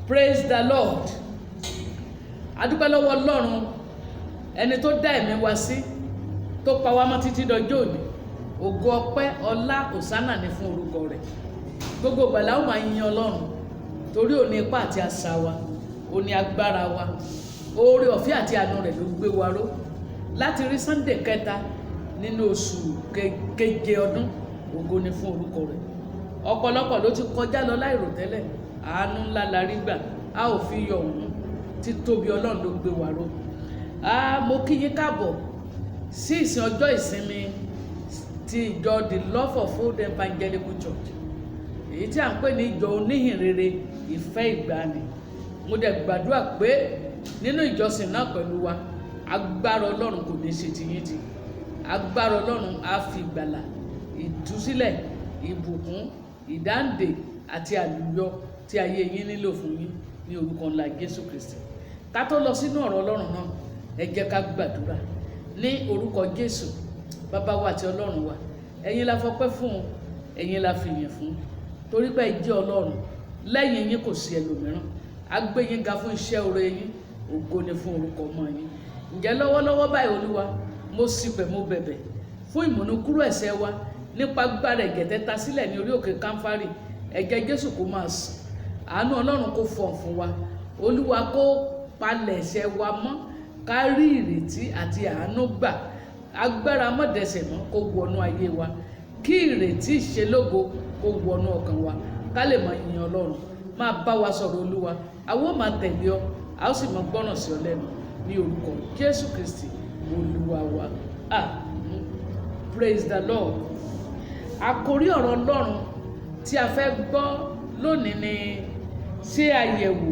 Praise the Lord. Adúpẹ́ lọ́wọ́ Ọlọ́run ẹni tó dá ẹ̀mí wa sí, tó pa wá mọ́ títí dọjọ́ òní. Ògo ọpẹ́ ọlá òsánà ní fún orúkọ rẹ̀. Gbogbo ìgbà la ó máa yin Ọlọ́run torí òní ipá àti àṣà wa, òní agbára wa, oore ọ̀fẹ́ àti àánú rẹ̀ ló gbé wa ró láti rí Sunday kẹta nínú oṣù keje ọdún. Ògo ni fún orúkọ rẹ̀. Ọ̀pọ̀lọpọ̀ ló ti kọjá lọ láìròtẹ́lẹ̀, àánú ńlá la rí gbà, a ò fi yọ̀ wọ́n, títóbi Ọlọ́run ló gbé wa ró. Mo kí yín káàbọ̀ sí ìsìn ọjọ́ ìsinmi ti ìjọ The Love of Old Evangelical Church, èyí tí à ń pè ní ìjọ oníhìnrere ìfẹ́ ìgbàanì. Mo dẹ̀ gbàdúrà pé nínú ìjọsìn náà pẹ̀lú wa, agbára Ọlọ́run kò ní ṣe tiyín tì. Agbára Ọlọ́run á fi ìgbàlà, ìtúsílẹ̀, ìbùkún, ìdáǹdè àti àlùyọ tí ayé yín nílò fún yín ní orúkọ ńlá Jésù Kristi. Ká tó lọ sínú ọ̀rọ̀ Ọlọ́run náà, ẹ jẹ́ ká gbàdúrà ní orúkọ Jésù. Bàbá wa àti Ọlọ́run wa, ẹ̀yin la fọpẹ́ fún, ẹ̀yin la fìyìn fún, torí pé ẹ jẹ́ Ọlọ́run, lẹ́yìn yín kò sí ẹlòmíràn. A gbé yín ga fún iṣẹ́ oore yín, ògo ni fún orúkọ ọmọ yín. Ǹjẹ́ lọ́wọ́lọ́wọ́ báyìí Olúwa, mo ṣìpẹ̀ mo bẹ̀bẹ̀ fún ìmúnukúrò ẹ̀ṣẹ̀ wa nípa agbára ẹ̀jẹ̀ tẹ́ ta sílẹ̀ ní orí òkè Kámfárì. Ẹ̀jẹ̀ Jésù kó máa sàn, àánú Ọlọ́run kó fọ̀n fún wa. Olúwa kó palẹ̀ ẹ̀ṣẹ̀ wa mọ́, ká rí ìrètí àti àánú gbà. Agbára mọ́dẹ̀sẹ̀ mọ́ kó wọnú ayé wa, kí ìrètí ìṣelógo kó wọnú ọkàn wa, ká lè máa yin Ọlọ́run. Máa bá wa sọ̀rọ̀ Olúwa, àwọn ò máa tẹ̀lé ọ, a ó sì máa gbọ́ràn sí ọ lẹ́nu ní orúkọ Jésù Kristi Olúwa wa. Praise the Lord. Àkórí ọ̀rọ̀ Ọlọ́run tí a fẹ́ gbọ́ lónìí ni ṣe àyẹ̀wò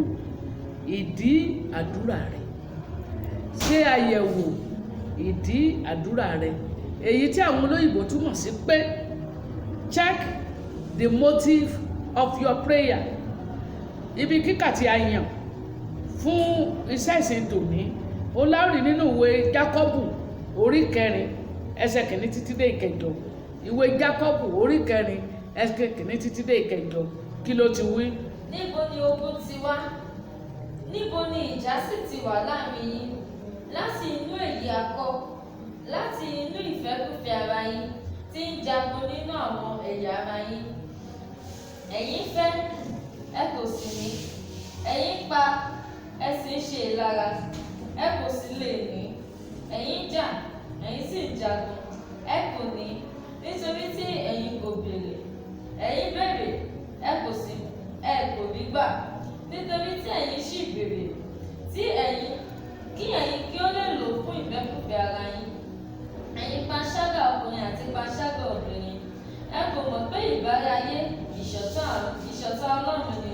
ìdí àdúrà rẹ. Ṣe àyẹ̀wò ìdí àdúrà rẹ, èyí tí àwọn olóyìnbó túmọ̀ sí pé check the motive of your prayer. Ibi kíkà tí a yàn fún iṣẹ́ ìsìn tòní, ó láòrí nínú ìwé Jákọ́bù orí 4 ẹsẹ̀ kìíní títí dé ìkẹjọ. Ìwé Jákọ́bù orí 4 ẹsẹ̀ kìíní títí dé ìkẹjọ. Kí ló ti wí? Níbo ni ogun ti wá? Níbo ni ìjà sì ti wà láàrin yín? Láti inú èyí akọ, láti inú ìfẹ́kúfẹ̀ẹ́ ara yín tí ń jagun nínú àwọn ẹ̀yà ara yín. Ẹ̀yin fẹ́, ẹ kò sì ní. Ẹ̀yin pa, ẹ sì ń ṣe ìlara, ẹ kò sì lè ní. Ẹ̀yin jà, ẹ̀yin sì ń jagun, ẹ kò ní, nítorí tí ẹ̀yin kò béèrè. Ẹ̀yin béèrè, ẹ kò rí gbà, nítorí tí ẹ̀yin ṣì béèrè, kí ẹ̀yin kí ó lè lò fún ìfẹ́kúfẹ̀ẹ́ ara yín. Ẹ̀yin panṣágà ọkùnrin àti panṣágà obìnrin, ẹ kò mọ̀ pé ìbára ayé ìṣọ̀tá Ọlọ́run ni.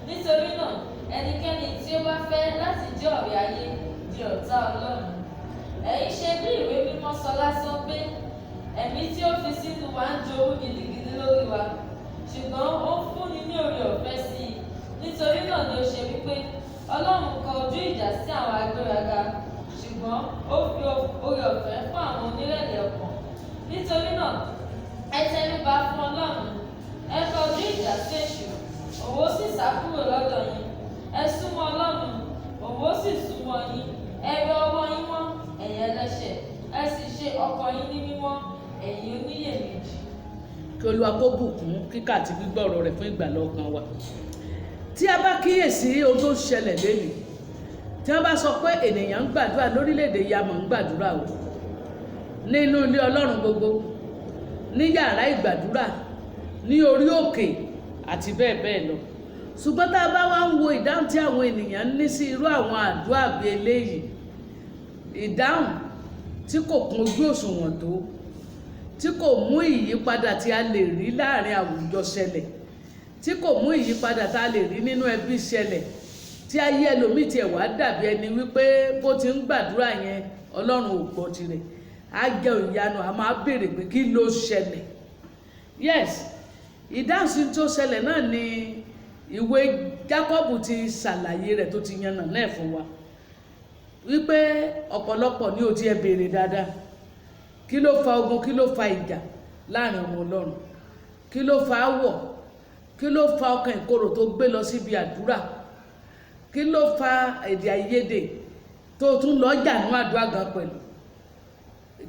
Nítorí náà, ẹnikẹ́ni tí ó bá fẹ́ láti jẹ́ ọ̀rẹ́ ayé di ọ̀tá Ọlọ́run. Ẹ̀yin ṣe bí ìwé mímọ́ sọ lásán pé ẹ̀mí tí ó fi sínú wa ń jowú gidigidi lórí wa, ṣùgbọ́n ó ń fúnni ní oore ọ̀fẹ́ sí i. Nítorí náà ni ó ṣe wípé Ọlọ́run kọ ojú ìjà sí àwọn agbéraga, ṣùgbọ́n ó fi oore ọ̀fẹ́ fún àwọn onírẹ̀lẹ̀ ọkàn. Nítorí náà, ẹ tẹríba fún Ọlọ́run, ẹ kọ ojú ìjà sí èṣù, òun ó sì sá kúrò lọ́dọ̀ yín. Ẹ súnmọ́ Ọlọ́run, òun ó sì súnmọ́ yín. Ẹ wẹ ọwọ́ yín mọ́, ẹ̀yin ẹlẹ́ṣẹ̀, ẹ sì ṣe ọkàn yín ní mímọ́, ẹ̀yin oníyèméjì. Kí Olúwa kó bùkún kíkà àti gbígbọ́ ọ̀rọ̀ rẹ̀ fún ìgbàlà ọkàn wa. Tí a bá kíyèsí ohun tó ṣẹlẹ̀ lẹ́nu, tí wọ́n bá sọ pé ènìyàn ń gbàdúrà lórílẹ̀‐èdè yamọ̀ ń gbàdúrà o, nínú ilé Ọlọ́run gbogbo, ní yàrá ìgbàdúrà, ní orí òkè àti bẹ́ẹ̀ bẹ́ẹ̀ lọ. Ṣùgbọ́n tá a bá wá ń wo ìdáhùn tí àwọn ènìyàn ní sí irú àwọn àdúrà bí eléyìí, ìdáhùn tí kò kún ojú òṣùwọ̀n tó, tí kò mú ìyípadà tí a lè rí láàrin àwùjọ ṣẹlẹ̀, tí kò mú ìyípadà tá a lè rí nínú ẹbí ṣẹlẹ̀, tí ayé ẹlòmíì tiẹ̀ wá dàbí ẹni wípé bó ti ń gbàdúrà yẹn Ọlọ́run ò gbọ́ tirẹ̀. Á jẹ́ ìyanu, a máa béèrè pé kí ló ṣẹlẹ̀. Yes, ìdáhùn sí tó ṣẹlẹ̀ náà ni ìwé Jákọ́bù ti ṣàlàyé rẹ̀ tó ti yànnà náà fún wa, wípé ọ̀pọ̀lọpọ̀ ni ó ti ẹ béèrè dáadáa. Kí ló fa ogun, kí ló fa ìjà láàrin ọmọ Ọlọ́run? Kí ló fa áwọ̀? Kí ló fa ọkàn ìkorò tó gbé lọ síbi àdúrà? kí ló fa èdè àìyedè tó tún lọ jà nínú àdúrà gan pẹ̀lú?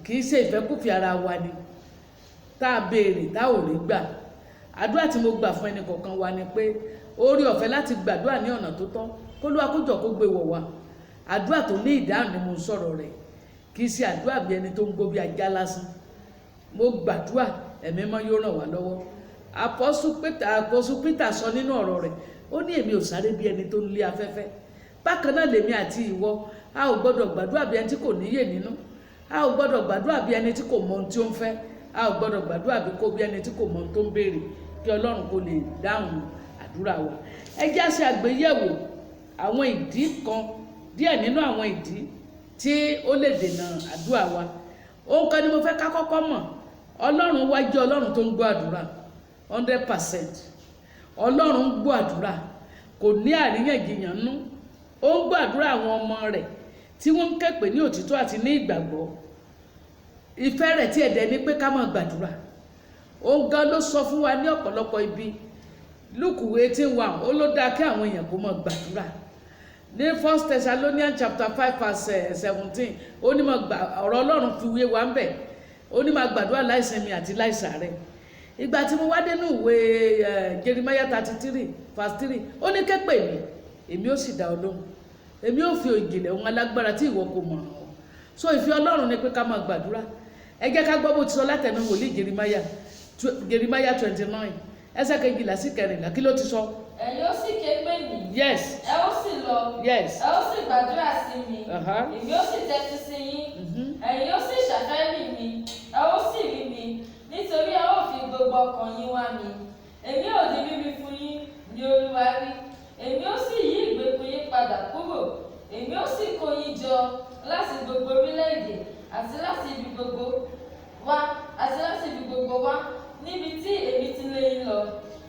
kì í ṣe ìfẹ́kùfẹ́ ara wa ni tá a béèrè tá ò rí gbà. Àdúrà tí mo gbà fún ẹnì kọ̀ọ̀kan wa ni pé oore ọ̀fẹ́ láti gbàdúrà ní ọ̀nà tó tọ́ k'Olúwa kó jọ̀ọ́ kó gbé wọ̀ wá. Àdúrà tó ní ìdáhùn ni mo ń sọ̀rọ̀ rẹ̀, kì í ṣe àdúrà bí ẹni tó ń gbó bí ajá lásán. Mo gbàdúrà ẹ̀mí mọ́ yóò ràn wá lọ́wọ́. Àpọ́sù Peter sọ nínú ọ̀rọ̀ rẹ̀, ó ní èmi ò sáré bí ẹni tó ń lé afẹ́fẹ́. Bákan náà lèmi àti ìwọ, a ò gbọ́dọ̀ gbàdúrà bí ẹni tí kò níyè nínú, a ò gbọ́dọ̀ gbàdúrà bí ẹni tí kò mọ ohun tí ó ń fẹ́, a ò gbọ́dọ̀ gbàdúrà bí ẹni tí kò mọ ohun tó ń béèrè, kí Ọlọ́run kó lè dáhùn àdúrà wa. Ẹ jẹ́ á ṣe àgbéyẹ̀wò àwọn ìdí kan, díẹ̀ nínú àwọn ìdí tí ó lè dènà àdúrà wa. Ohun kan ni mo fẹ́ ká kọ́kọ́ mọ̀, Ọlọ́run wa jẹ́ Ọlọ́run tó ń gbọ́ àdúrà 100%. Ọlọ́run ń gbọ́ àdúrà, kò ní àríyànjiyàn nú. Ó ń gbọ́ àdúrà àwọn ọmọ rẹ̀ tí wọ́n ń ké pè ní òtítọ́ àti ní ìgbàgbọ́. Ìfẹ́ rẹ̀ tí ẹ̀dẹ̀ ni pé ká máa gbàdúrà. Òun gan ló sọ fún wa ní ọ̀pọ̀lọpọ̀ ibi. Luke 18:1 ó ló dáa kí àwọn èèyàn kó máa gbàdúrà. Ní 1 Thessalonians chapter 5 verse 17 ó ní ọ̀rọ̀ Ọlọ́run fi wé wa ń bẹ̀. Ó ní máa gbàdúrà láìsinmi àti láìsàárẹ̀. Ìgbà tí mo wá dénú ìwé Jeremiah 33 verse 3 ó ní ké pè mí, èmi ó sì dá ọ lóhùn, èmi ó fi ìjìnlẹ̀ ohun alágbára tí ìwọ kò mọ̀ ọ́. So ìfẹ́ Ọlọ́run ni pé ká máa gbàdúrà. Ẹ jẹ́ ká gbọ́ bó ti sọ látẹnu wòlíì Jeremiah 29 ẹsẹ̀ 12 sí 14. Kí ló ti sọ? Ẹ̀yin ó sì ké pè mí. Yes. Ẹ ó sì lọ. Yes. Ẹ ó sì gbàdúrà sí mi. Èmi ó sì tẹ́tí sí yín. Ẹ̀yin ó sì ṣàfẹ́rí mi. Ẹ ó sì rí mi. Nítorí ẹ ó fi gbogbo ọkàn yín wá mi. Èmi ò di bíbí fún yín ní Olúwa wí. Èmi ó sì yí ìgbèkùn yín padà kúrò. Èmi ó sì kó yín jọ láti gbogbo orílẹ̀-èdè àti láti ibi gbogbo wá níbi tí èmi ti lé yín lọ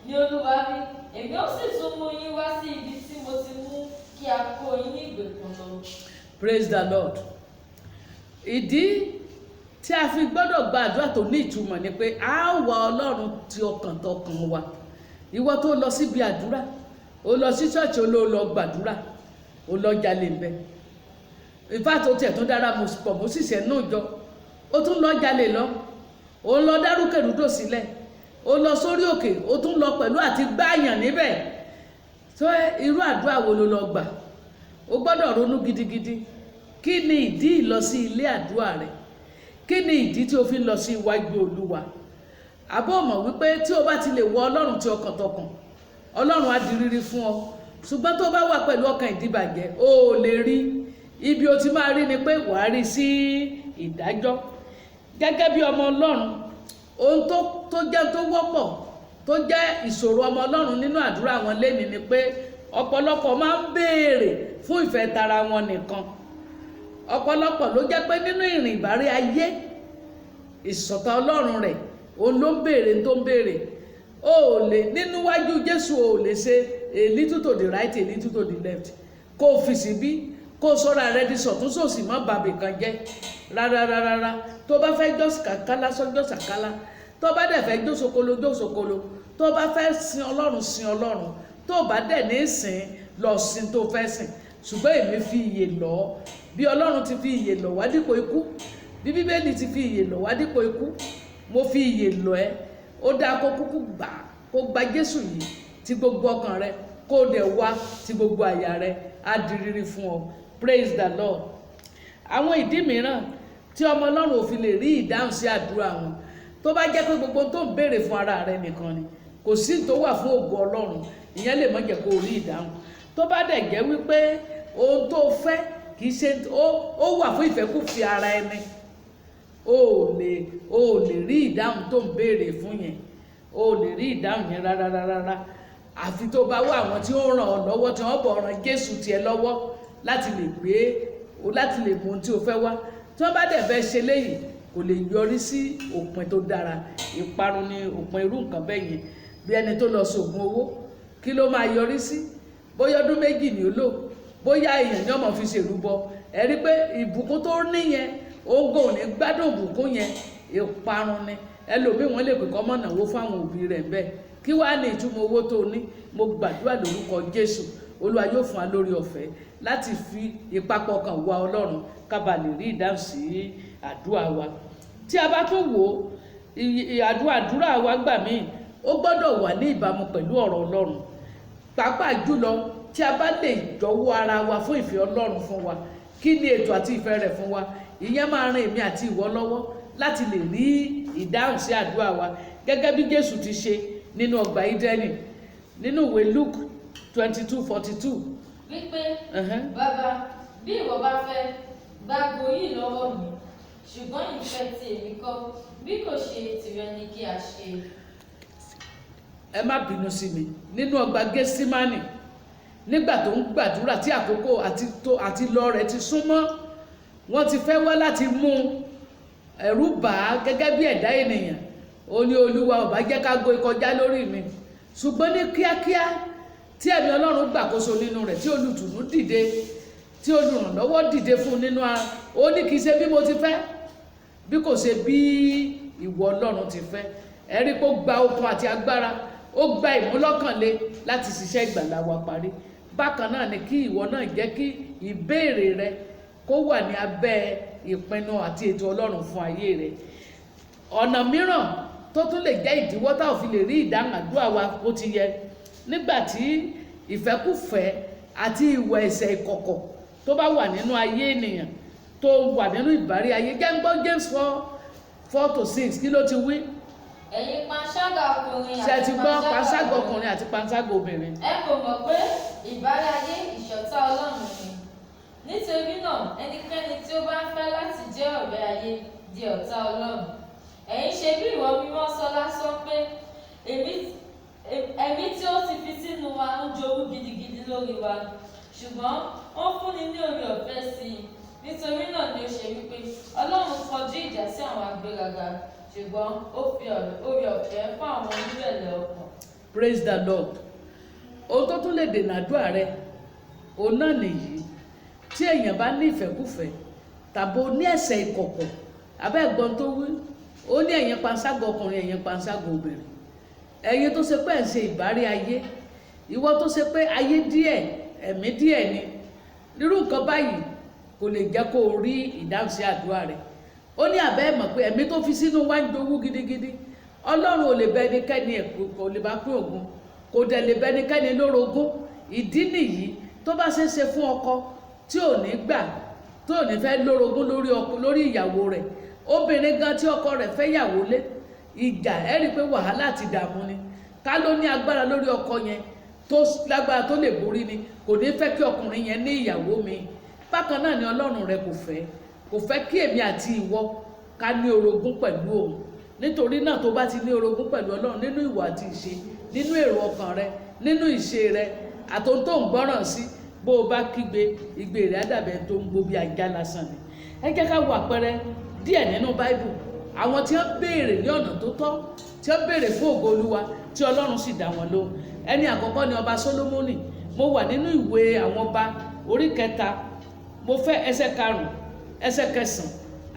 ní Olúwa wí. Èmi ó sì tún mú yín wá sí ibi tí mo ti mú kí a kó yín ní ìgbèkùn lọ. Praise the Lord. Ìdí tí a fi gbọ́dọ̀ gba àdúrà tó ní ìtumọ̀ ni pé a wá Ọlọ́run ti ọkàn tọkàn wa. Ìwọ tó lọ síbi àdúrà, ó lọ sí ṣọ́ọ̀ṣì, ó lọ gbàdúrà, ó lọ jalè ń bẹ. Ìfá tó tiẹ̀ tún dára mo sì ṣẹ̀ náà jọ, ó tún lọ jalè lọ, ó lọ dárúkèrúdò sílẹ̀, ó lọ sórí òkè, ó tún lọ pẹ̀lú àti gbáàyàn níbẹ̀. tó irú àdúrà wo ló lọ gbà? O gbọ́dọ̀ ronú gidigidi. Kí ni ìdí ìlọ sí ilé àdúrà rẹ? Kí ni ìdí tí o fi ń lọ sí iwájú Olúwa? Àbó mọ̀ wípé tí o bá ti lè wọ Ọlọ́run tí ọkàntọkàn, Ọlọ́run á di rírí fún ọ. Ṣùgbọ́n tó bá wà pẹ̀lú ọkàn ìdíbàjẹ́, o ò lè rí. Ibi o ti máa rí ni pé wàá rí sí ìdájọ́. Gẹ́gẹ́ bí ọmọ Ọlọ́run, ohun tó jẹ́ tó wọ́pọ̀ tó jẹ́ ìṣòro ọmọ Ọlọ́run nínú àdúrà wọn lénìí ni pé ọ̀pọ̀lọpọ̀ máa ń béèrè fún ìfẹ́ tara wọn nìkan. Ọ̀pọ̀lọpọ̀ ló jẹ́ pé nínú ìrìn ìbárí ayé ìṣọ̀tá Ọlọ́run rẹ̀, òun ló ń béèrè tó ń béèrè. O ò lè nínú wájú Jésù, o ò lè ṣe a little to the right, a little to the left. Kó o fi síbí, kó o sọ́ra rẹ di sọ̀tún sòsì mọ́ bàbí kan jẹ́ rárá. Tó bá fẹ́ jọ́sìn kàkálá sọ́jọ́ sàkálá, tó bá dẹ̀ fẹ́ jósokolo jósokolo, tó bá fẹ́ sin Ọlọ́run sin Ọlọ́run, tó bá dẹ̀ ní sìn lọ sin tó fẹ́ sìn. Ṣùgbọ́n èmi fi ìyè lọ bí Ọlọ́run ti fi ìyè lọ wá dípò ikú, bí Bíbélì ti fi ìyè lọ wá dípò ikú. Mo fi ìyè lọ ẹ́. Ó dáa kó kúkú gbà, kó gba Jésù yìí ti gbogbo ọkàn rẹ, kó dẹ̀ wá ti gbogbo àyà rẹ, á di rírí fún ọ. Praise the Lord. Àwọn ìdí mìíràn tí ọmọ Ọlọ́run ò fi lè rí ìdáhùn sí àdúrà wọn, tó bá jẹ́ pé gbogbo tó ń béèrè fún ara rẹ nìkan ni, kò sí tó wà fún ògo Ọlọ́run, ìyẹn lè má jẹ́ kó rí ìdáhùn. Tó bá dẹ̀ jẹ́ wípé ohun tó fẹ́ kì í ṣe ó wà fún ìfẹ́kùfẹ́ ara ẹni, o ò lè rí ìdáhùn tó ń béèrè fún yẹn, o ò lè rí ìdáhùn yẹn rárá. Àfi tó bá wá àwọn tí ó ràn ọ́ lọ́wọ́, tí wọ́n bọ̀ ràn Jésù tiẹ̀ lọ́wọ́ láti lè mú ohun tí o fẹ́ wá. Tí wọ́n bá dẹ̀ fẹ́ ṣe léyìí, kò lè yọrí sí òpin tó dára. Ìparun ni òpin irú nǹkan bẹ́ẹ̀ yẹn. Bí ẹni tó lọ sògùn owó, kí ló máa yọrí sí? Bóyá ọdún méjì ni ó lò, bóyá èèyàn ní ọmọ fi ṣèrúbọ. Ẹ rí pé ìbùkún tó ní yẹn, ogun ò ní gbádùn ìbùkún yẹn, ìparun ni. Ẹlòmíì wọ́n lè pè kọ́ mọ́ náwó fáwọn òbí rẹ̀ bẹ́ẹ̀. Kí wàá ní ìtumọ̀ owó tó ní? Mo gbàdúrà lórúkọ Jésù, Olúwa yóò fún wa lórí ọ̀fẹ́ láti fi ìpapọ̀ kan wá Ọlọ́run ká ba lè rí ìdáhùn sí àdúrà wa. Tí a bá tún wò àdúrà wa gbà míì ó gbọ́dọ̀ wà ní ìbámu pẹ̀lú ọ̀rọ̀ Ọlọ́run, pàápàá jùlọ tí a bá lè jọ̀wọ́ ara wa fún ìfẹ́ Ọlọ́run fún wa. Kí ni ètò àti ìfẹ́ rẹ̀ fún wa? Ìyẹn máa ran èmi àti ìwọ lọ́wọ́ láti lè rí ìdáhùn sí àdúrà wa gẹ́gẹ́ bí Jésù ti ṣe nínú ọgbà Ídẹ́nì nínú ìwé Luke 22:42. Wípé bàbá, bí ìwọ bá fẹ́, gba agbo yìí lọ́wọ́ mi, ṣùgbọ́n ìfẹ́ ti èmi kọ́, bí kò ṣe tìrẹ ni kí a ṣe. Ẹ má bínú sí mi, nínú ọgbà Gẹ́símánì nígbà tó ń gbàdúrà tí àkókò àti lọ rẹ̀ ti súnmọ́, wọ́n ti fẹ́ wá láti mú ẹ̀rù bà á gẹ́gẹ́ bí ẹ̀dá ènìyàn. Ó ní Olúwa ò bá jẹ́ ká gò ìkọjá lórí mi. Ṣùgbọ́n ní kíákíá tí ẹ̀mí Ọlọ́run gbàkóso nínú rẹ̀, tí olùtùnú dìde, tí olùrànlọ́wọ́ dìde fún nínú ara, ó ní kì í ṣe bí mo ti fẹ́ bí kò ṣe bí ìwọ Ọlọ́run ti fẹ́. Ẹ rí pé ó gba okun àti agbára, ó gba ìmúlọ́kànlé láti ṣiṣẹ́ ìgbàlà wa parí. Bákan náà ni kí ìwọ náà jẹ́ kí ìbéèrè rẹ kó wà ní abẹ́ ìpinnu àti ètò Ọlọ́run fún ayé rẹ. Ọ̀nà mìíràn tó tún lè jẹ́ ìdíwọ́ tá ò fi lè rí ìdáhùn àdúrà wa bó ti yẹ, nígbà tí ìfẹ́kùfẹ́ àti ìwà ẹ̀ṣẹ̀ ìkọ̀kọ̀ tó bá wà nínú ayé ènìyàn, tó wà nínú ìbárí ayé. Jẹ́ ń gbọ́ James 4:4-6 kí ló ti wí? Ẹ̀yin panṣágà ọkùnrin Ṣé àti ti gbọ́ panṣágà ọkùnrin àti panṣágà obìnrin? ẹ kò mọ̀ pé ìbárí ayé ìṣọ̀tá Ọlọ́run ni. Nítorí náà ẹnikẹ́ni tí ó bá ń fẹ́ láti jẹ́ ọ̀rẹ́ ayé di ọ̀tá Ọlọ́run. Ẹ̀yin ṣe bí ìwọ mímọ́ sọ lásán pé ẹ̀mí tí ó ti fi sínú wa ń jowú gidigidi lórí wa, ṣùgbọ́n ó fúnni ní oore ọ̀fẹ́ sí i. Nítorí náà ni ó ṣe wípé Ọlọ́run kọjú ìjà sí àwọn agbéraga, ṣùgbọ́n ó fi oore ọ̀fẹ́ fún àwọn onírẹ̀lẹ̀ ọkàn. Praise the Lord. Ohun tó tún lè dènà àdúrà rẹ òun náà nìyí. Tí èèyàn bá ní ìfẹ́kùfẹ́ tàbí ó ní ẹ̀ṣẹ̀ ìkọ̀kọ̀, abẹ́ ẹ̀gbọ́n tó wí, ó ní ẹ̀yin panṣágà ọkùnrin, ẹ̀yin panṣágà obìnrin. Ẹ̀yin tó ṣe pé ẹ̀ ń ṣe ìbárí ayé, ìwọ tó ṣe pé ayé díẹ̀ ẹ̀mí díẹ̀ ni. Irú nǹkan báyìí kò lè jẹ́ kó o rí ìdáhùn sí àdúrà rẹ. Ó ní àbẹ́ ẹ̀ mọ̀ pé ẹ̀mí tó fi sínú wa ń jowú gidigidi. Ọlọ́run ò lè bẹ ẹnikẹ́ni kò lè bá pín ògùn, kò dẹ̀ lè bẹ ẹnikẹ́ni lórogún. Ìdí nìyí tó bá ṣe é ṣe fún ọkọ tí ò ní gbà, tó ò ní fẹ́ lórogún lórí ìyàwó rẹ̀. Obìnrin gan tí ọkọ rẹ̀ fẹ́ yàwó lé, ìjà ẹ rí i pé wàhálà àti ìdààmú ni. Ká ló ní agbára lórí ọkọ yẹn, tó lágbára tó lè borí ni, kò ní fẹ́ kí ọkùnrin yẹn ní ìyàwó mi. Bákan náà ni Ọlọ́run rẹ kò fẹ́ kí èmi àti ìwọ ká ní orogún pẹ̀lú òun. Nítorí náà tó bá ti ní orogún pẹ̀lú Ọlọ́run nínú ìwà àti ìṣe, nínú èrò ọkàn rẹ, nínú ìṣe rẹ, àtòun tó ń gbọ́ràn sí, bó o bá kígbe, igbe rẹ̀ á dàbẹ̀ tó ń gbó bí ajá lásán ni. Ẹ jẹ́ ká wo àpẹẹrẹ díẹ̀ nínú Báíbù. Àwọn tí wọ́n béèrè ní ọ̀nà tó tọ́, tí wọ́n béèrè fún ògo Olúwa, tí Ọlọ́run sì dá wọn lóhùn. Ẹni àkọ́kọ́ ni ọba Sólómọ́nì. Mo wà nínú ìwé àwọn ọba orí 3, mo fẹ́ ẹsẹ̀ 5, ẹsẹ̀ 9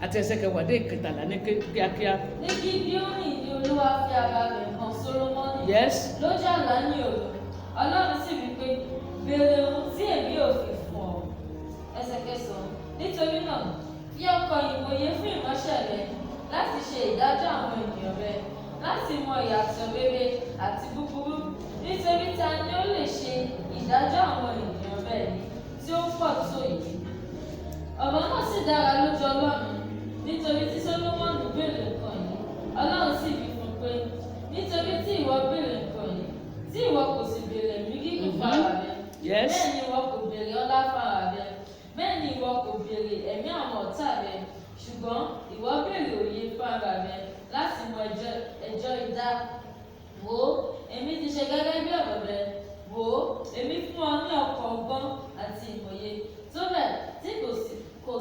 àti ẹsẹ̀ 10 dé 13 ní kíákíá. Ní Gíbíónì ni Olúwa fi ara rẹ̀ hàn Sólómọ́nì. Yes. Lójú àlá ní òru, Ọlọ́run sì wí pé, béèrè ohun tí èmi ò fi fún ọ. Ẹsẹ̀ 9. Nítorí náà fi ọkàn ìwòye fún ìránṣẹ́ rẹ láti ṣe ìdájọ́ àwọn ènìyàn rẹ, láti mọ ìyàtọ̀ rere àti búburú. Nítorí ta ni ó lè ṣe ìdájọ́ àwọn ènìyàn rẹ tí ó pọ̀ tó yìí? Ọ̀rọ̀ náà sì dára lójú Ọlọ́run, nítorí tí Sólómọ́nì béèrè nǹkan yìí. Ọlọ́run sì wí fún un pé, nítorí tí ìwọ béèrè nǹkan yìí, tí ìwọ kò sì béèrè ẹ̀mí gígùn fara rẹ, Yes. bẹ́ẹ̀ ni ìwọ kò béèrè ọlá fara rẹ, bẹ́ẹ̀ ni ìwọ kò béèrè ẹ̀mí àwọn ọ̀tá rẹ, ṣùgbọ́n ìwọ béèrè òye fara rẹ láti mọ ẹjọ́ idá. Wò ó, èmi ti ṣe gẹ́gẹ́ bí ọ̀rọ̀ rẹ. Wò ó, èmi fún ọ ní ọkàn ọgbọ́n àti ìmọ̀ye, tó bẹ́ẹ̀ tí kò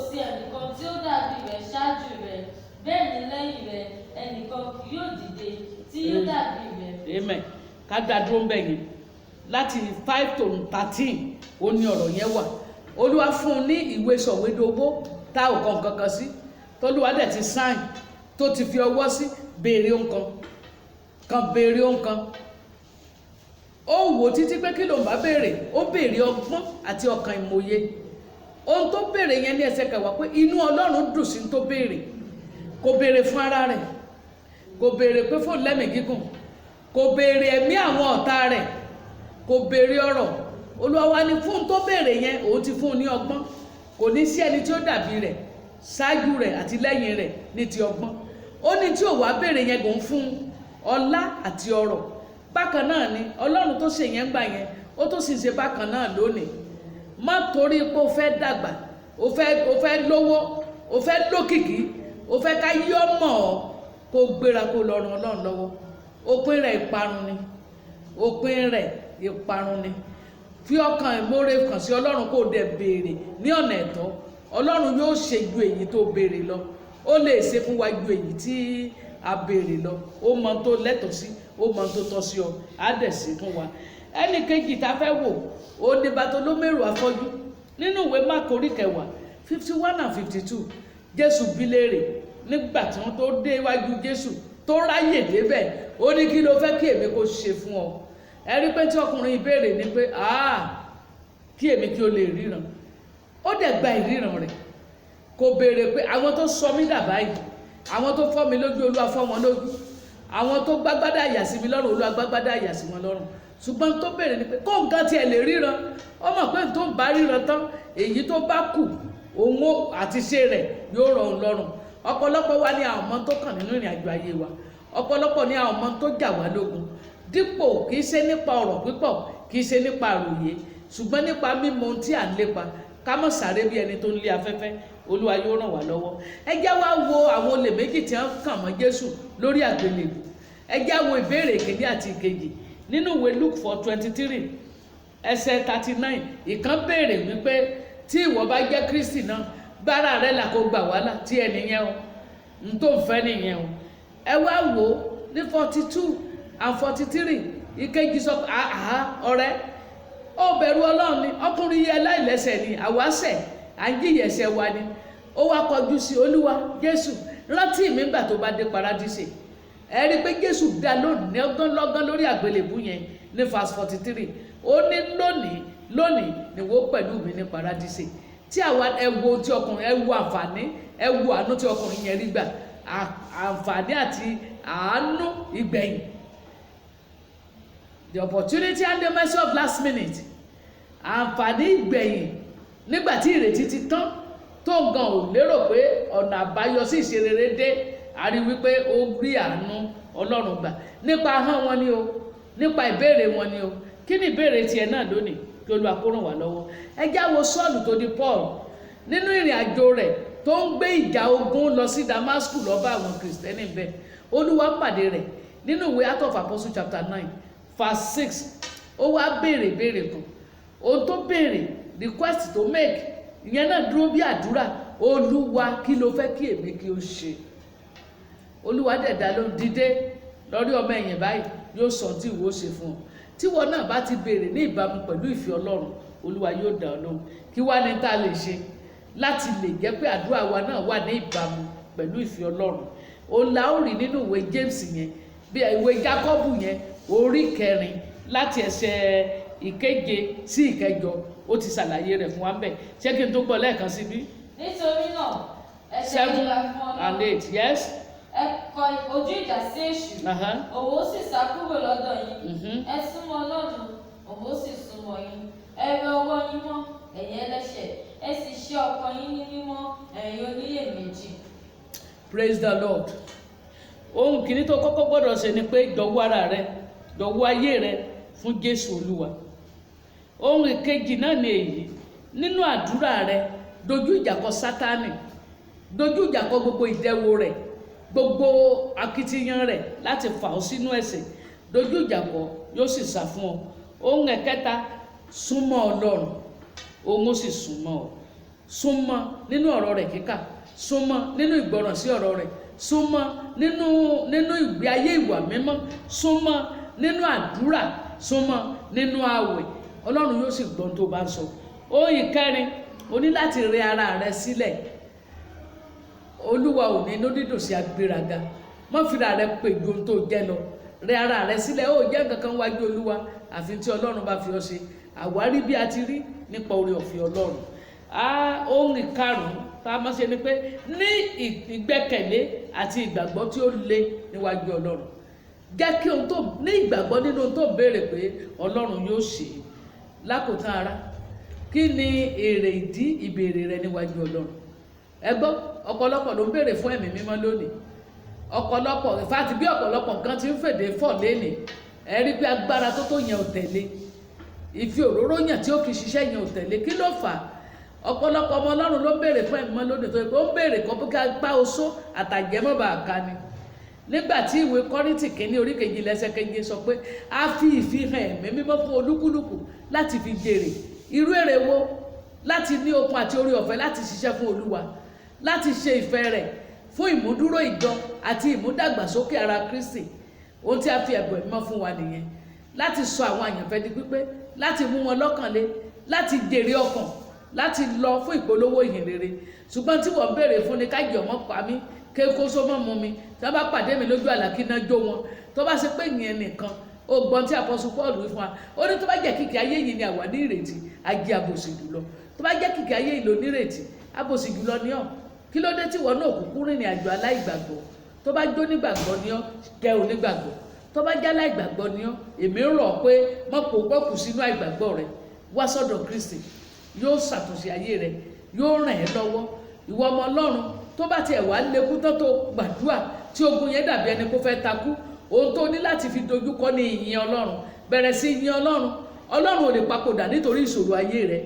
sí ẹnìkan tí ó dàbí rẹ̀ ṣáájú rẹ̀, bẹ́ẹ̀ ni lẹ́yìn rẹ̀ ẹnìkan kì yóò dìde tí yóò dàbí rẹ̀. Amen. Ká dá dúró ń bẹ̀ yẹn. Láti 5 to 13 ó ní ọ̀rọ̀ yẹn wà. Olúwa fún un ní ìwé sọ̀wédowó tá ò kàn kankan sí, tólúwa dẹ̀ ti sáìn, tó ti fi ọwọ́ sí, béèrè ohun kan béèrè ohun kan. ó wò títí pé kí ló ń bá béèrè, ó béèrè ọgbọ́n àti ọkàn ìmòye. Ohun tó béèrè yẹn ní ẹsẹ̀ kẹwàá pé inú Ọlọ́run dùn sí tó béèrè. Kò béèrè fún ara rẹ̀, kò béèrè pé fún lẹ́mìí gígùn, kò béèrè ẹ̀mí àwọn ọ̀tá rẹ̀, kò béèrè ọrọ̀. Olúwa wa ní fún tó béèrè yẹn òun ti fún un ní ọgbọ́n. Kò ní sí ẹni tí ó dàbí rẹ̀ ṣáájú rẹ̀ àti lẹ́yìn rẹ̀ ní ti ọgbọ́n. Ó ní tí ò wá béèrè yẹn kò ń fún ọlá àti ọrọ̀. Bákan náà ni Ọlọ́run tó ṣe yẹn gbà yẹn ó tó sì ṣe bákan náà lónìí. Má torí pé o fẹ́ dàgbà, o fẹ́ lówó, o fẹ́ lókìkí, o fẹ́ ká yí ọmọ ọ kó gbéra kó lọ ran Ọlọ́run lọ́wọ́. Òpin rẹ̀ ìparun ni, òpin rẹ̀ ìparun ni. Fi ọkàn ìmoore kàn sí Ọlọ́run kó dẹ̀ béèrè ní ọ̀nà ẹ̀tọ́. Ọlọ́run yóò ṣe ju èyí tó béèrè lọ. Ó lè ṣe fún wa ju èyí tí a béèrè lọ. Ó mọ tó lẹ́tọ̀ọ́ sí, ó mọ tó tọ́ sí ọ, á dẹ̀ sí fún wa. Ẹnì kejì tá a fẹ́ wò ó ní Bartolomeo afọ́jú nínú ìwé Máàkù orí 51 and 52. Jésù bi léèrè nígbà tí wọ́n tó dé iwájú Jésù tó ráyè débẹ̀, ó ní kí ló fẹ́ kí èmi kó ṣe fún ọ. Ẹ rí pé tí ọkùnrin ìbéèrè ni pé kí èmi kí o lè ríran. Ó dẹ̀ gba ìríran rẹ̀. Kò béèrè pé àwọn tó sọ mí dà báyìí, àwọn tó fọ́ mi lójú, Olúwa fọ́ wọn lójú, àwọn tó gbágbádá àyà sí mi lọ́rùn, Olúwa gbágbádá àyà sí wọn lọ́rùn. Ṣùgbọ́n tó béèrè ni pé kó nǹkan tiẹ̀ lè ríran. Ó mọ̀ pé tó ń bá ríran tán èyí tó bá kù òun àti ṣe rẹ̀ yóò rọ̀ òun lọ́rùn. Ọ̀pọ̀lọpọ̀ wa ni àwọn ọmọ tó kàn nínú ìrìn àjò ayé wa. Ọ̀pọ̀lọpọ̀ ni àwọn ọmọ tó jà wá lógun. Dípò kìí ṣe nípa ọ̀rọ̀ pípọ̀, kìí ṣe nípa àròyé, ṣùgbọ́n nípa mímọ̀ ohun tí à ń lépa. Ká má sáré bí ẹni tó ń lé afẹ́fẹ́. Olúwa yóò ràn wá lọ́wọ́. Ẹ jẹ́ wá wo àwọn olè méjì tí wọ́n kàn mọ́ Jésù lórí àgbélébùú. Ẹ jẹ́ wo ìbéèrè ìkíní àti ìkejì nínú ìwé Luke 4:23 ẹsẹ̀ 39. Ìkan béèrè wípé tí ìwọ bá jẹ́ Kristi náà, gbára rẹ̀ là kó gbà wá là, tí ẹnìyẹn o ń tó ń fẹ́ nìyẹn o. Ẹ wá wò ó ní 42 and 43. Ìkejì sọ pé ọ̀rẹ́ ó bẹ̀rù Ọlọ́run ni, ọkùnrin yìí aláìlẹ́ṣẹ̀ ni, àwáṣẹ̀ à ń jìyà ẹ̀ṣẹ̀ wa ni. Ó wá kọjú sí Olúwa Jésù, rántí mi nígbà tó bá dé paradíṣe. Ẹ rí pé Jésù dá lónìí lọ́gán lórí àgbélébùú yẹn ní verse 43. Ó ní lónìí ni wọ́n pẹ̀lú mi ní paradíṣe. Tí àwa ẹ wo tí ọkùnrin, ẹ wo àǹfààní, ẹ wo àánú tí ọkùnrin yẹn rí gbà, àǹfààní àti àánú ìgbẹ̀yìn. The opportunity and the mercy of last minute. Àǹfààní ìgbẹ̀yìn nígbà tí ìrètí ti tán, tó gan ò lérò pé ọ̀nà àbáyọ sí ìṣerere dé. A rí wípé ó rí àánú Ọlọ́run gbà nípa ahọ́n wọn ni o, nípa ìbéèrè wọn ni o. Kí ni ìbéèrè tiẹ̀ náà lónìí? Kí Olúwa kó ràn wá lọ́wọ́. Ẹ já wo Sọ́ọ̀lù tó di Paul nínú ìrìn àjò rẹ̀ tó ń gbé ìjà ogun lọ sí Damascus lọ bá àwọn Kìrìsìtẹ́nì bẹ́ẹ̀. Olúwa pàdé rẹ̀ nínú ìwé Acts of Apostles chapter 9 verse 6. Ó wá béèrè kan. Ohun tó béèrè, request to make, ìyẹn náà dúró bí àdúrà. Olúwa kí ló fẹ́ kí èmi kí ó ṣe? Olúwa dẹ̀ dá lóhùn, dìde lórí ọmọ ẹ̀yìn báyìí, yóò sọ tí ìwọ ṣe fún ọ. Tí wọn náà bá ti béèrè ní ìbámu pẹ̀lú ìfẹ́ Ọlọ́run, Olúwa yóò dá ọ lóhùn. Kí wá ní tá a lè ṣe láti lè jẹ́ pé àdúrà wa náà wà ní ìbámu pẹ̀lú ìfẹ́ Ọlọ́run? Òun la ó rí nínú ìwé James yẹn, bí ìwé Jákọ́bù yẹn orí 4 láti ẹsẹ̀ 7 sí 8. Ó ti ṣàlàyé rẹ̀ fún wa ń bẹ̀. Ṣé kí n tó gbọ́ lẹ́ẹ̀kan sí bí? Nítorí náà ẹsẹ̀ ìlà fún Ọlọ́run. 7 and 8, yes. Ẹ kọ ojú ìjà sí èṣù, òun ó sì sá kúrò lọ́dọ̀ yín. Ẹ súnmọ́ Ọlọ́run, òun ó sì súnmọ́ yín. Ẹ rẹ ọwọ́ yín mọ́, ẹ̀yin ẹlẹ́ṣẹ̀, ẹ sì ṣe ọkàn yín ní mímọ́, ẹ̀yin oníyèméjì. Praise the Lord. Ohun kìíní tó kọ́kọ́ gbọ́dọ̀ ṣe ni pé jọ̀wọ́ ara rẹ, jọ̀wọ́ ayé rẹ fún Jésù Olúwa. Ohun ìkejì náà ni èyí, nínú àdúrà rẹ dojú ìjà kọ Sátánì, dojú ìjà kọ gbogbo ìdẹwò rẹ̀, gbogbo akitiyan rẹ̀ láti fà ọ́ sínú ẹ̀ṣẹ̀, dojú ìjà kọ, yóò sì sá fún ọ. Ohun ẹ̀kẹta, súnmọ́ Ọlọ́run, òun ó sì súnmọ́ ọ. Súnmọ́ nínú ọ̀rọ̀ rẹ̀ kíkà, súnmọ́ nínú ìgbọràn sí ọ̀rọ̀ rẹ̀, súnmọ́ nínú ìgbé ayé ìwà mímọ́, súnmọ́ nínú àdúrà, súnmọ́ nínú ààwẹ̀. Ọlọ́run yóò sì gbọ́n tó bá ń sọ. Ohun ìkẹrin, o ní láti rẹ ara rẹ sílẹ̀. Olúwa ò ní inú dídùn sí agbéraga. Má fira rẹ pè ju ohun tó jẹ́ lọ. rẹ ara rẹ sílẹ̀, ó jẹ́ nǹkan kan wájú Olúwa àfi tí Ọlọ́run bá fi ọ ṣe. Àwárí bí a ti rí nípa oore ọ̀fẹ́ Ọlọ́run. Ohun ìkarùn-ún tá a máa ṣe ni pé ní ìgbẹ́kẹ̀lé àti ìgbàgbọ́ tí ó le níwájú Ọlọ́run. Jẹ́ kí ohun tó ní ìgbàgbọ́ nínú ohun tó béèrè pé Ọlọ́run yóò ṣe. Lákòótán ara, kí ni èrè ìdí ìbéèrè rẹ níwájú Ọlọ́run? Ẹ gbọ́, ọ̀pọ̀lọpọ̀ ló ń béèrè fún ẹ̀mí mímọ́ lónìí. Ọ̀pọ̀lọpọ̀ ìfàtí bí ọ̀pọ̀lọpọ̀ nǹkan ti ń fèdè fọ̀ lénìí, ẹ rí pé agbára tó yẹn ò tẹ̀lé. Ìfi òróró yàn tí ó fi ṣiṣẹ́ yẹn ò tẹ̀lé. Kí ló fà á? Ọ̀pọ̀lọpọ̀ ọmọ Ọlọ́run ló ń béèrè fún ẹ̀mí mímọ́ lónìí tó yẹ pé ó ń béèrè kan bí ká gbá oṣó àtàjẹmọ́bà àká ni. Nígbà tí ìwé Kọ́ríńtì kìíní orí 2 ẹsẹ̀ 7 sọ pé a fi ìfihàn ẹ̀mí mímọ́ fún olúkúlùkù láti fi jèrè. Irú èrè wo? Láti ní okun àti oore ọ̀fẹ́ láti ṣiṣẹ́ fún Olúwa, láti ṣe ìfẹ́ rẹ̀, fún ìmúdúró ìjọ àti ìmúdàgbàsókè ara Kristi. Ohun tí a fi ẹ̀bùn ẹ̀mí mọ́ fún wa nìyẹn. Láti sọ àwọn àyànfẹ́ di pípé, láti mú wọn lọ́kàn le, láti jèrè ọkàn, láti lọ fún ìpolówó ìhìn rere. Ṣùgbọ́n tí wọ́n béèrè fún ni kájọ ọmọ pa mí, kéko só mọ́ mu mi, tí wọ́n bá pàdé mi lójú àlá kí iná jó wọn. Tó bá ṣe pé ìyẹn nìkan, ó gbọ́n tí Apọ́sù Pọ́ọ̀lù wí fún wa. Ó ní tó bá jẹ́ kìkì ayé yìí ni àwa ní ìrètí, a jẹ́ àbòsí jùlọ. Tó bá jẹ́ kìkì ayé yìí ló ní ìrètí, àbòsí jùlọ ni ọ́. Kí ló dé tí wọ́n náà kúkú rìnrìn àjò aláìgbàgbọ́? Tó bá jó nígbàgbọ́ ni ọ́, jẹ́ onígbàgbọ́. Tó bá jẹ́ aláìgbàgbọ́ ni ọ́, èmi ń rọ̀ pé mọ́kù sínú àìgbàgbọ́ rẹ. Wá sọ́dọ̀ Kristi, yóò ṣàtúnṣe ayé rẹ, yóò ràn ẹ́ lọ́wọ́. Ìwọ ọmọ Ọlọ́run tó bá tiẹ̀ wá lékú tó gbàdúrà tí ogun yẹn dàbí ẹni kó fẹ́ takú, ohun tó ní láti fi dojúkọ ní ìyìn Ọlọ́run. Bẹ̀rẹ̀ sí yìn Ọlọ́run. Ọlọ́run ò lè papòdà nítorí ìṣòro ayé rẹ.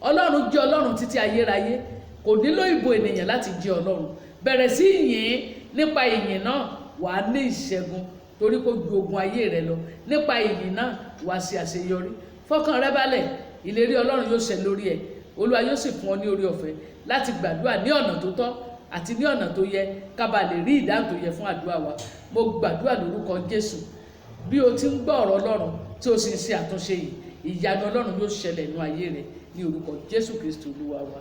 Ọlọ́run jẹ́ Ọlọ́run títí ayérayé. Kò nílò ìbò ènìyàn láti jẹ́ Ọlọ́run. Bẹ̀rẹ̀ sí yìn. Nípa ìyìn náà wà á ní ìṣẹ́gun torí kó ju ogun ayé rẹ lọ. Nípa ìyìn náà wà á ṣe àṣeyọrí. Fọkàn rẹ balẹ̀, ìlérí Ọlọ́run yóò ṣẹ lórí ẹ. Olúwa yóò sì fún ọ ní oore ọ̀fẹ́ láti gbàdúrà ní ọ̀nà tó tọ́ àti ní ọ̀nà tó yẹ, ká bá lè rí ìdáhùn tó yẹ fún àdúrà wa. Mo gbàdúrà lórúkọ Jésù. Bí o ti ń gbọ́ ọ̀rọ̀ Ọlọ́run tí o sì ń ṣe àtúnṣe yìí, ìyanu Ọlọ́run yóò ṣẹlẹ̀ nínú ayé rẹ ní orúkọ Jésù Kristi Olúwa wa.